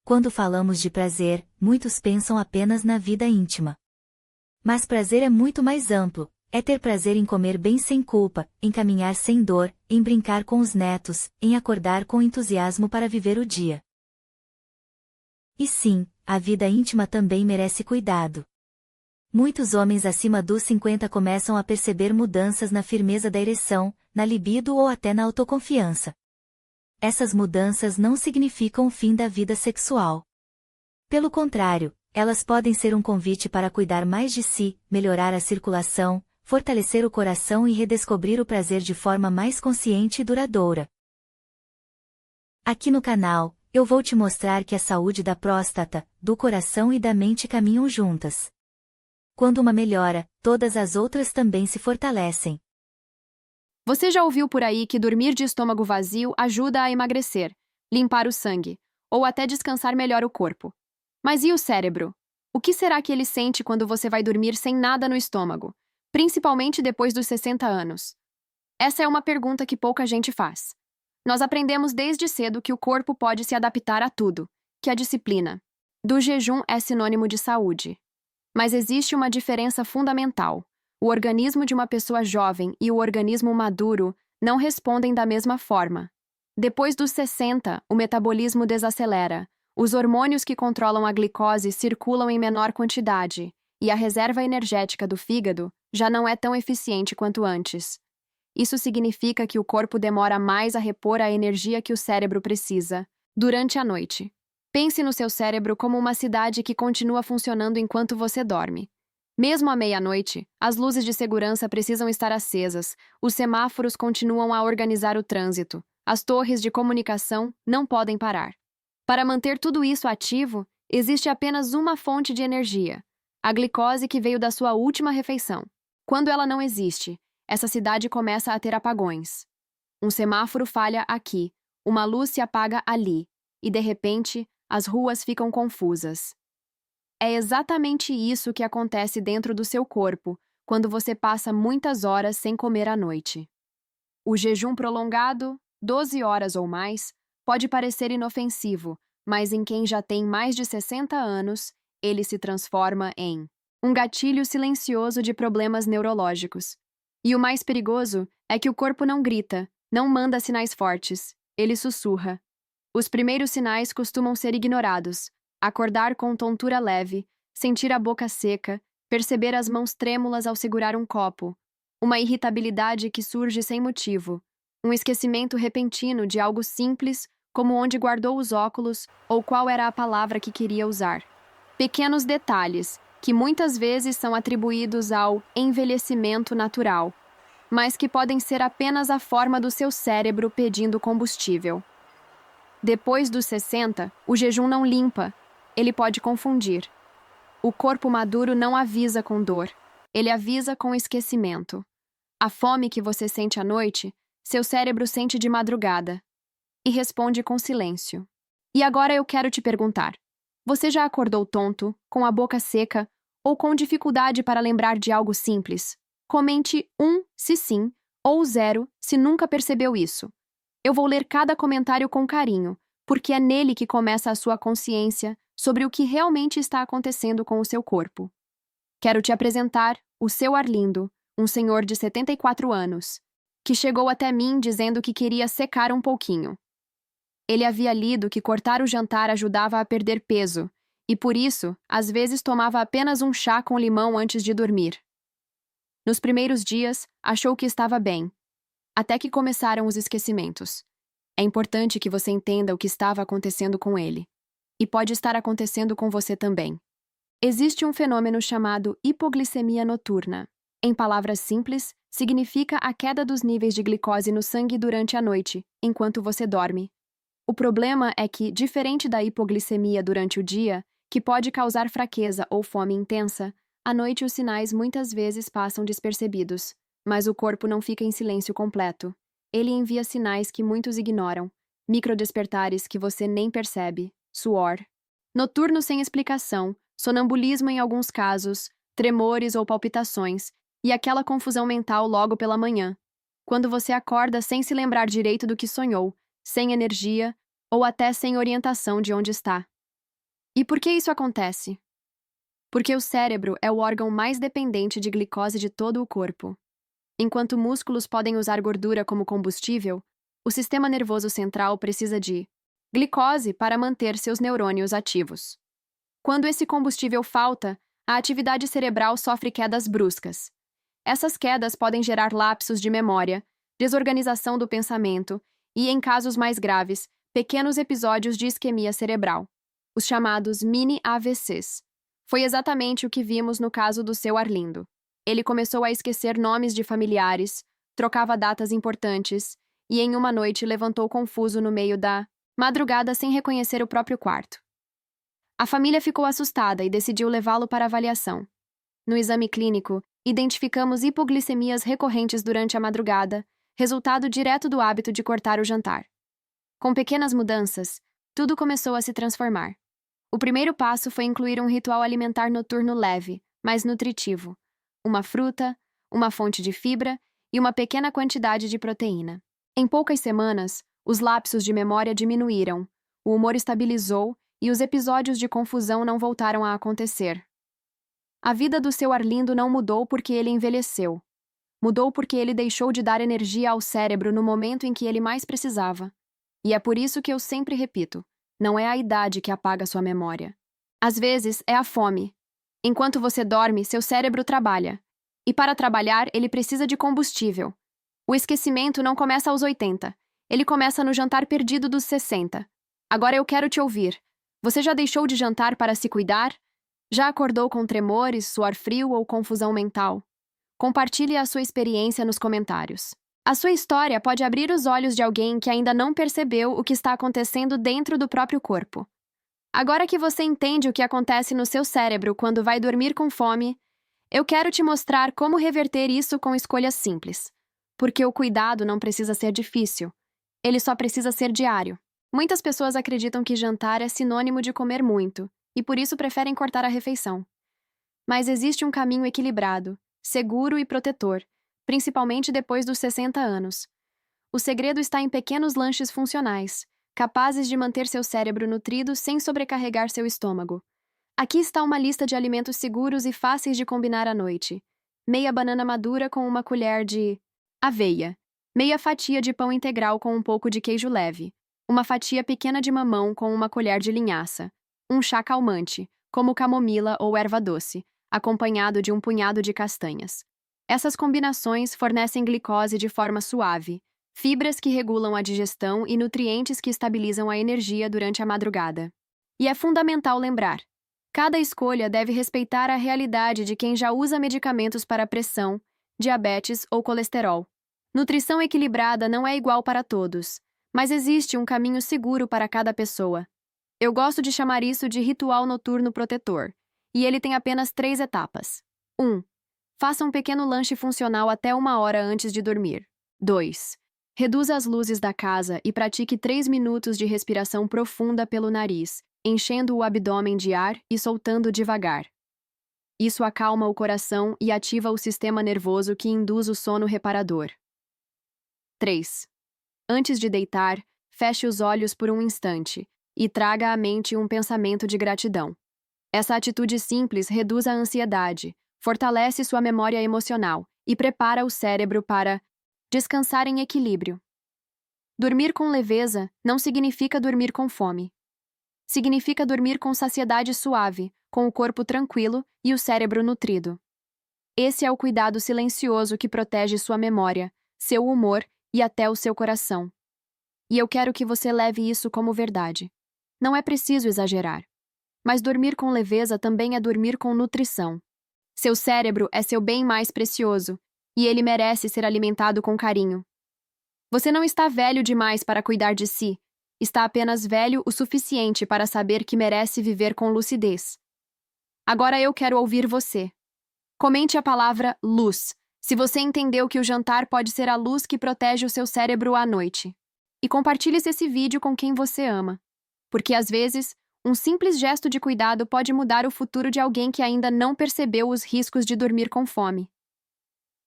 Quando falamos de prazer, muitos pensam apenas na vida íntima. Mas prazer é muito mais amplo. É ter prazer em comer bem sem culpa, em caminhar sem dor, em brincar com os netos, em acordar com entusiasmo para viver o dia. E sim, a vida íntima também merece cuidado. Muitos homens acima dos 50 começam a perceber mudanças na firmeza da ereção, na libido ou até na autoconfiança. Essas mudanças não significam o fim da vida sexual. Pelo contrário, elas podem ser um convite para cuidar mais de si, melhorar a circulação, fortalecer o coração e redescobrir o prazer de forma mais consciente e duradoura. Aqui no canal, eu vou te mostrar que a saúde da próstata, do coração e da mente caminham juntas. Quando uma melhora, todas as outras também se fortalecem. Você já ouviu por aí que dormir de estômago vazio ajuda a emagrecer, limpar o sangue, ou até descansar melhor o corpo. Mas e o cérebro? O que será que ele sente quando você vai dormir sem nada no estômago, principalmente depois dos 60 anos? Essa é uma pergunta que pouca gente faz. Nós aprendemos desde cedo que o corpo pode se adaptar a tudo, que a disciplina do jejum é sinônimo de saúde. Mas existe uma diferença fundamental. O organismo de uma pessoa jovem e o organismo maduro não respondem da mesma forma. Depois dos 60, o metabolismo desacelera, os hormônios que controlam a glicose circulam em menor quantidade, e a reserva energética do fígado já não é tão eficiente quanto antes. Isso significa que o corpo demora mais a repor a energia que o cérebro precisa durante a noite. Pense no seu cérebro como uma cidade que continua funcionando enquanto você dorme. Mesmo à meia-noite, as luzes de segurança precisam estar acesas, os semáforos continuam a organizar o trânsito, as torres de comunicação não podem parar. Para manter tudo isso ativo, existe apenas uma fonte de energia: a glicose que veio da sua última refeição. Quando ela não existe, essa cidade começa a ter apagões. Um semáforo falha aqui, uma luz se apaga ali, e de repente, as ruas ficam confusas. É exatamente isso que acontece dentro do seu corpo quando você passa muitas horas sem comer à noite. O jejum prolongado, 12 horas ou mais, pode parecer inofensivo, mas em quem já tem mais de 60 anos, ele se transforma em um gatilho silencioso de problemas neurológicos. E o mais perigoso é que o corpo não grita, não manda sinais fortes, ele sussurra. Os primeiros sinais costumam ser ignorados: acordar com tontura leve, sentir a boca seca, perceber as mãos trêmulas ao segurar um copo, uma irritabilidade que surge sem motivo, um esquecimento repentino de algo simples, como onde guardou os óculos ou qual era a palavra que queria usar. Pequenos detalhes, que muitas vezes são atribuídos ao envelhecimento natural, mas que podem ser apenas a forma do seu cérebro pedindo combustível. Depois dos 60, o jejum não limpa, ele pode confundir. O corpo maduro não avisa com dor, ele avisa com esquecimento. A fome que você sente à noite, seu cérebro sente de madrugada e responde com silêncio. E agora eu quero te perguntar: você já acordou tonto, com a boca seca ou com dificuldade para lembrar de algo simples? Comente 1 se sim ou 0 se nunca percebeu isso. Eu vou ler cada comentário com carinho, porque é nele que começa a sua consciência sobre o que realmente está acontecendo com o seu corpo. Quero te apresentar o seu Arlindo, um senhor de 74 anos, que chegou até mim dizendo que queria secar um pouquinho. Ele havia lido que cortar o jantar ajudava a perder peso, e por isso, às vezes tomava apenas um chá com limão antes de dormir. Nos primeiros dias, achou que estava bem, até que começaram os esquecimentos. É importante que você entenda o que estava acontecendo com ele. E pode estar acontecendo com você também. Existe um fenômeno chamado hipoglicemia noturna. Em palavras simples, significa a queda dos níveis de glicose no sangue durante a noite, enquanto você dorme. O problema é que, diferente da hipoglicemia durante o dia, que pode causar fraqueza ou fome intensa, à noite os sinais muitas vezes passam despercebidos. Mas o corpo não fica em silêncio completo. Ele envia sinais que muitos ignoram, microdespertares que você nem percebe, suor, noturno sem explicação, sonambulismo em alguns casos, tremores ou palpitações, e aquela confusão mental logo pela manhã, quando você acorda sem se lembrar direito do que sonhou, sem energia ou até sem orientação de onde está. E por que isso acontece? Porque o cérebro é o órgão mais dependente de glicose de todo o corpo. Enquanto músculos podem usar gordura como combustível, o sistema nervoso central precisa de glicose para manter seus neurônios ativos. Quando esse combustível falta, a atividade cerebral sofre quedas bruscas. Essas quedas podem gerar lapsos de memória, desorganização do pensamento e, em casos mais graves, pequenos episódios de isquemia cerebral, os chamados mini-AVCs. Foi exatamente o que vimos no caso do seu Arlindo. Ele começou a esquecer nomes de familiares, trocava datas importantes e, em uma noite, levantou confuso no meio da madrugada sem reconhecer o próprio quarto. A família ficou assustada e decidiu levá-lo para avaliação. No exame clínico, identificamos hipoglicemias recorrentes durante a madrugada, resultado direto do hábito de cortar o jantar. Com pequenas mudanças, tudo começou a se transformar. O primeiro passo foi incluir um ritual alimentar noturno leve, mas nutritivo. Uma fruta, uma fonte de fibra e uma pequena quantidade de proteína. Em poucas semanas, os lapsos de memória diminuíram, o humor estabilizou e os episódios de confusão não voltaram a acontecer. A vida do seu Arlindo não mudou porque ele envelheceu. Mudou porque ele deixou de dar energia ao cérebro no momento em que ele mais precisava. E é por isso que eu sempre repito, não é a idade que apaga sua memória. Às vezes, é a fome. Enquanto você dorme, seu cérebro trabalha. E para trabalhar, ele precisa de combustível. O esquecimento não começa aos 80. Ele começa no jantar perdido dos 60. Agora eu quero te ouvir. Você já deixou de jantar para se cuidar? Já acordou com tremores, suor frio ou confusão mental? Compartilhe a sua experiência nos comentários. A sua história pode abrir os olhos de alguém que ainda não percebeu o que está acontecendo dentro do próprio corpo. Agora que você entende o que acontece no seu cérebro quando vai dormir com fome, eu quero te mostrar como reverter isso com escolhas simples. Porque o cuidado não precisa ser difícil. Ele só precisa ser diário. Muitas pessoas acreditam que jantar é sinônimo de comer muito, e por isso preferem cortar a refeição. Mas existe um caminho equilibrado, seguro e protetor, principalmente depois dos 60 anos. O segredo está em pequenos lanches funcionais, capazes de manter seu cérebro nutrido sem sobrecarregar seu estômago. Aqui está uma lista de alimentos seguros e fáceis de combinar à noite. Meia banana madura com uma colher de aveia. Meia fatia de pão integral com um pouco de queijo leve. Uma fatia pequena de mamão com uma colher de linhaça. Um chá calmante, como camomila ou erva doce, acompanhado de um punhado de castanhas. Essas combinações fornecem glicose de forma suave, fibras que regulam a digestão e nutrientes que estabilizam a energia durante a madrugada. E é fundamental lembrar: cada escolha deve respeitar a realidade de quem já usa medicamentos para pressão, diabetes ou colesterol. Nutrição equilibrada não é igual para todos, mas existe um caminho seguro para cada pessoa. Eu gosto de chamar isso de ritual noturno protetor, e ele tem apenas 3 etapas. 1. Faça um pequeno lanche funcional até 1 hora antes de dormir. 2. Reduza as luzes da casa e pratique 3 minutos de respiração profunda pelo nariz, enchendo o abdômen de ar e soltando devagar. Isso acalma o coração e ativa o sistema nervoso que induz o sono reparador. 3. Antes de deitar, feche os olhos por um instante e traga à mente um pensamento de gratidão. Essa atitude simples reduz a ansiedade, fortalece sua memória emocional e prepara o cérebro para descansar em equilíbrio. Dormir com leveza não significa dormir com fome. Significa dormir com saciedade suave, com o corpo tranquilo e o cérebro nutrido. Esse é o cuidado silencioso que protege sua memória, seu humor e até o seu coração. E eu quero que você leve isso como verdade. Não é preciso exagerar. Mas dormir com leveza também é dormir com nutrição. Seu cérebro é seu bem mais precioso, e ele merece ser alimentado com carinho. Você não está velho demais para cuidar de si, está apenas velho o suficiente para saber que merece viver com lucidez. Agora eu quero ouvir você. Comente a palavra luz, se você entendeu que o jantar pode ser a luz que protege o seu cérebro à noite. E compartilhe esse vídeo com quem você ama. Porque às vezes, um simples gesto de cuidado pode mudar o futuro de alguém que ainda não percebeu os riscos de dormir com fome.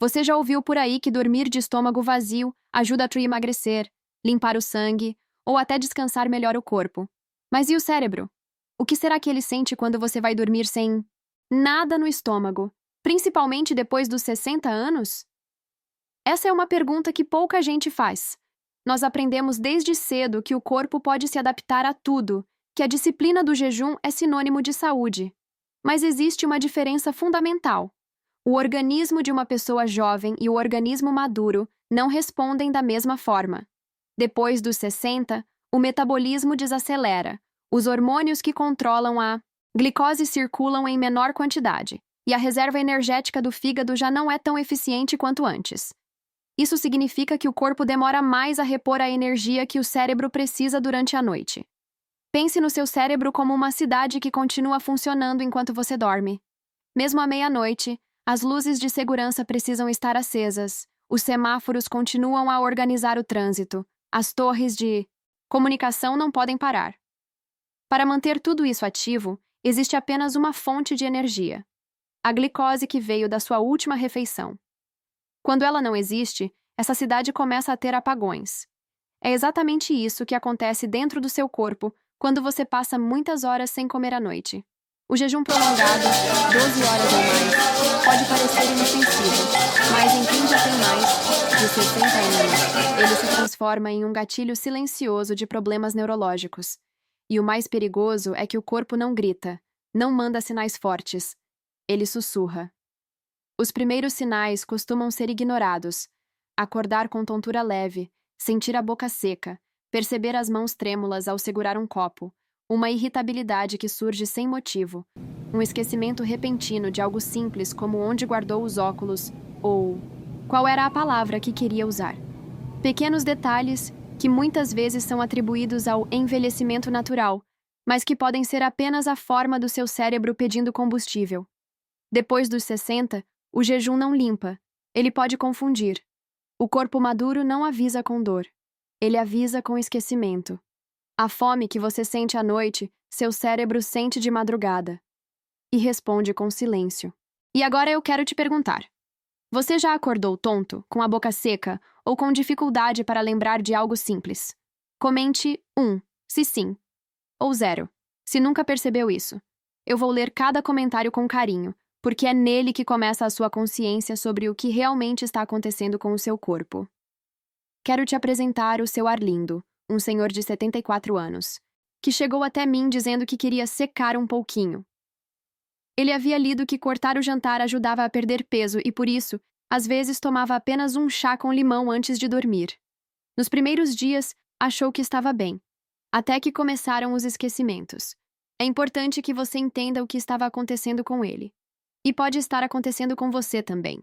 Você já ouviu por aí que dormir de estômago vazio ajuda a te emagrecer, limpar o sangue ou até descansar melhor o corpo. Mas e o cérebro? O que será que ele sente quando você vai dormir sem nada no estômago, principalmente depois dos 60 anos? Essa é uma pergunta que pouca gente faz. Nós aprendemos desde cedo que o corpo pode se adaptar a tudo, que a disciplina do jejum é sinônimo de saúde. Mas existe uma diferença fundamental. O organismo de uma pessoa jovem e o organismo maduro não respondem da mesma forma. Depois dos 60, o metabolismo desacelera. Os hormônios que controlam a glicose circulam em menor quantidade, e a reserva energética do fígado já não é tão eficiente quanto antes. Isso significa que o corpo demora mais a repor a energia que o cérebro precisa durante a noite. Pense no seu cérebro como uma cidade que continua funcionando enquanto você dorme. Mesmo à meia-noite, as luzes de segurança precisam estar acesas, os semáforos continuam a organizar o trânsito, as torres de comunicação não podem parar. Para manter tudo isso ativo, existe apenas uma fonte de energia: a glicose que veio da sua última refeição. Quando ela não existe, essa cidade começa a ter apagões. É exatamente isso que acontece dentro do seu corpo quando você passa muitas horas sem comer à noite. O jejum prolongado, 12 horas ou mais, pode parecer inofensivo, mas em quem já tem mais de 60 anos, ele se transforma em um gatilho silencioso de problemas neurológicos. E o mais perigoso é que o corpo não grita, não manda sinais fortes. Ele sussurra. Os primeiros sinais costumam ser ignorados. Acordar com tontura leve, sentir a boca seca, perceber as mãos trêmulas ao segurar um copo, uma irritabilidade que surge sem motivo, um esquecimento repentino de algo simples como onde guardou os óculos ou qual era a palavra que queria usar. Pequenos detalhes que muitas vezes são atribuídos ao envelhecimento natural, mas que podem ser apenas a forma do seu cérebro pedindo combustível. Depois dos 60, o jejum não limpa, ele pode confundir. O corpo maduro não avisa com dor, ele avisa com esquecimento. A fome que você sente à noite, seu cérebro sente de madrugada. E responde com silêncio. E agora eu quero te perguntar. Você já acordou tonto, com a boca seca, ou com dificuldade para lembrar de algo simples? Comente 1, se sim, ou 0, se nunca percebeu isso. Eu vou ler cada comentário com carinho, porque é nele que começa a sua consciência sobre o que realmente está acontecendo com o seu corpo. Quero te apresentar o seu Arlindo, um senhor de 74 anos, que chegou até mim dizendo que queria secar um pouquinho. Ele havia lido que cortar o jantar ajudava a perder peso e, por isso, às vezes tomava apenas um chá com limão antes de dormir. Nos primeiros dias, achou que estava bem, até que começaram os esquecimentos. É importante que você entenda o que estava acontecendo com ele. E pode estar acontecendo com você também.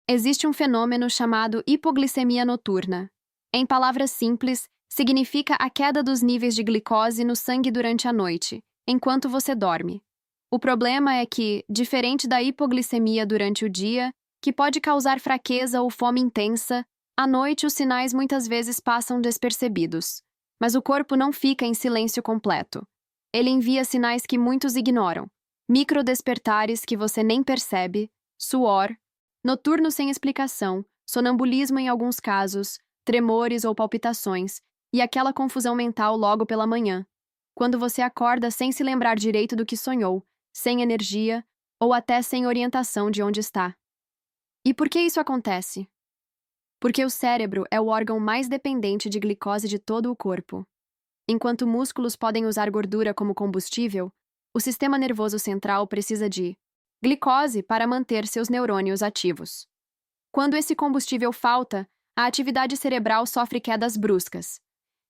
Existe um fenômeno chamado hipoglicemia noturna. Em palavras simples, significa a queda dos níveis de glicose no sangue durante a noite, enquanto você dorme. O problema é que, diferente da hipoglicemia durante o dia, que pode causar fraqueza ou fome intensa, à noite os sinais muitas vezes passam despercebidos. Mas o corpo não fica em silêncio completo. Ele envia sinais que muitos ignoram. Microdespertares que você nem percebe, suor, noturno sem explicação, sonambulismo em alguns casos, tremores ou palpitações, e aquela confusão mental logo pela manhã, quando você acorda sem se lembrar direito do que sonhou, sem energia ou até sem orientação de onde está. E por que isso acontece? Porque o cérebro é o órgão mais dependente de glicose de todo o corpo. Enquanto músculos podem usar gordura como combustível, o sistema nervoso central precisa de glicose para manter seus neurônios ativos. Quando esse combustível falta, a atividade cerebral sofre quedas bruscas.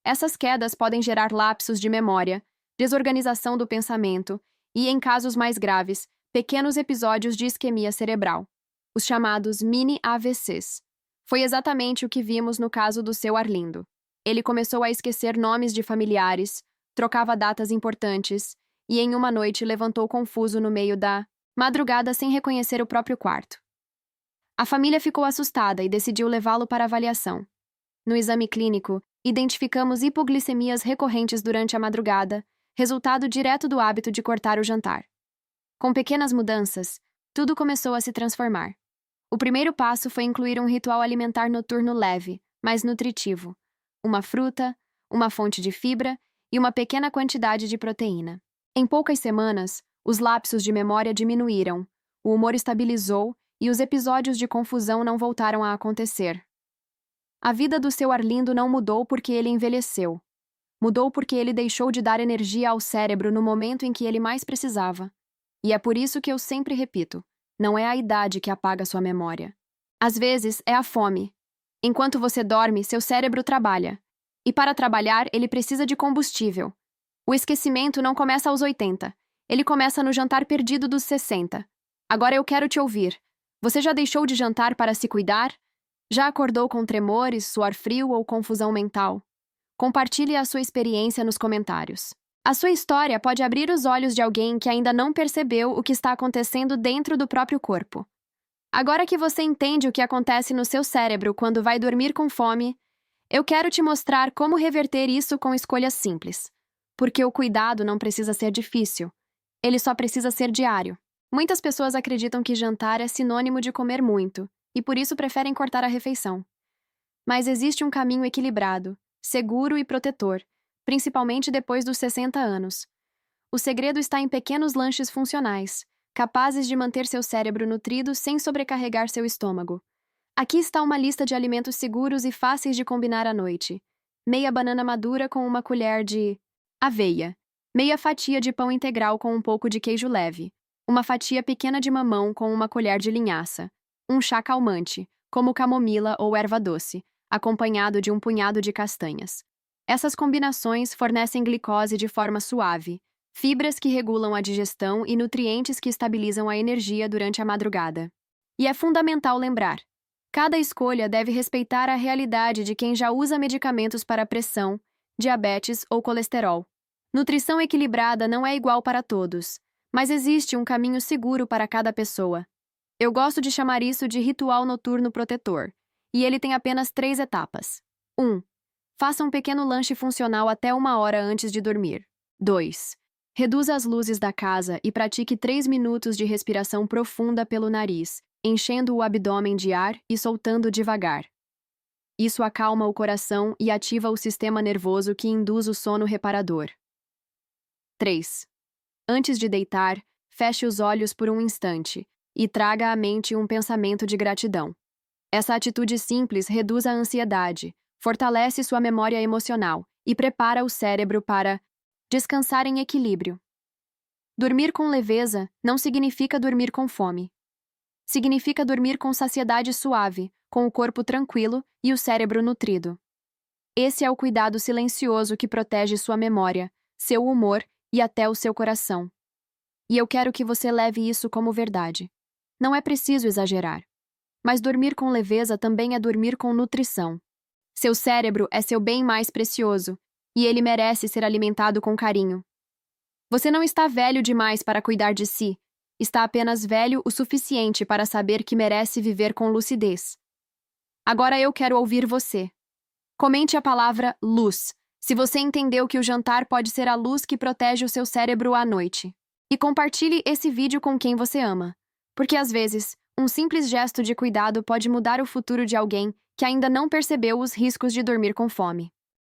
Essas quedas podem gerar lapsos de memória, desorganização do pensamento e, em casos mais graves, pequenos episódios de isquemia cerebral, os chamados mini-AVCs. Foi exatamente o que vimos no caso do seu Arlindo. Ele começou a esquecer nomes de familiares, trocava datas importantes e, em uma noite, levantou confuso no meio da madrugada sem reconhecer o próprio quarto. A família ficou assustada e decidiu levá-lo para avaliação. No exame clínico, identificamos hipoglicemias recorrentes durante a madrugada, resultado direto do hábito de cortar o jantar. Com pequenas mudanças, tudo começou a se transformar. O primeiro passo foi incluir um ritual alimentar noturno leve, mas nutritivo. Uma fruta, uma fonte de fibra e uma pequena quantidade de proteína. Em poucas semanas, os lapsos de memória diminuíram, o humor estabilizou e os episódios de confusão não voltaram a acontecer. A vida do seu Arlindo não mudou porque ele envelheceu. Mudou porque ele deixou de dar energia ao cérebro no momento em que ele mais precisava. E é por isso que eu sempre repito, não é a idade que apaga sua memória. Às vezes, é a fome. Enquanto você dorme, seu cérebro trabalha. E para trabalhar, ele precisa de combustível. O esquecimento não começa aos 80. Ele começa no jantar perdido dos 60. Agora eu quero te ouvir. Você já deixou de jantar para se cuidar? Já acordou com tremores, suor frio ou confusão mental? Compartilhe a sua experiência nos comentários. A sua história pode abrir os olhos de alguém que ainda não percebeu o que está acontecendo dentro do próprio corpo. Agora que você entende o que acontece no seu cérebro quando vai dormir com fome, eu quero te mostrar como reverter isso com escolhas simples. Porque o cuidado não precisa ser difícil. Ele só precisa ser diário. Muitas pessoas acreditam que jantar é sinônimo de comer muito, e por isso preferem cortar a refeição. Mas existe um caminho equilibrado, seguro e protetor, principalmente depois dos 60 anos. O segredo está em pequenos lanches funcionais, capazes de manter seu cérebro nutrido sem sobrecarregar seu estômago. Aqui está uma lista de alimentos seguros e fáceis de combinar à noite. Meia banana madura com uma colher de aveia. Meia fatia de pão integral com um pouco de queijo leve. Uma fatia pequena de mamão com uma colher de linhaça. Um chá calmante, como camomila ou erva doce, acompanhado de um punhado de castanhas. Essas combinações fornecem glicose de forma suave, fibras que regulam a digestão e nutrientes que estabilizam a energia durante a madrugada. E é fundamental lembrar: cada escolha deve respeitar a realidade de quem já usa medicamentos para pressão, diabetes ou colesterol. Nutrição equilibrada não é igual para todos, mas existe um caminho seguro para cada pessoa. Eu gosto de chamar isso de ritual noturno protetor, e ele tem apenas 3 etapas. 1. Faça um pequeno lanche funcional até 1 hora antes de dormir. 2. Reduza as luzes da casa e pratique 3 minutos de respiração profunda pelo nariz, enchendo o abdômen de ar e soltando devagar. Isso acalma o coração e ativa o sistema nervoso que induz o sono reparador. 3. Antes de deitar, feche os olhos por um instante e traga à mente um pensamento de gratidão. Essa atitude simples reduz a ansiedade, fortalece sua memória emocional e prepara o cérebro para descansar em equilíbrio. Dormir com leveza não significa dormir com fome. Significa dormir com saciedade suave, com o corpo tranquilo e o cérebro nutrido. Esse é o cuidado silencioso que protege sua memória, seu humor e até o seu coração. E eu quero que você leve isso como verdade. Não é preciso exagerar. Mas dormir com leveza também é dormir com nutrição. Seu cérebro é seu bem mais precioso, e ele merece ser alimentado com carinho. Você não está velho demais para cuidar de si, está apenas velho o suficiente para saber que merece viver com lucidez. Agora eu quero ouvir você. Comente a palavra luz, se você entendeu que o jantar pode ser a luz que protege o seu cérebro à noite. E compartilhe esse vídeo com quem você ama, porque às vezes, um simples gesto de cuidado pode mudar o futuro de alguém que ainda não percebeu os riscos de dormir com fome.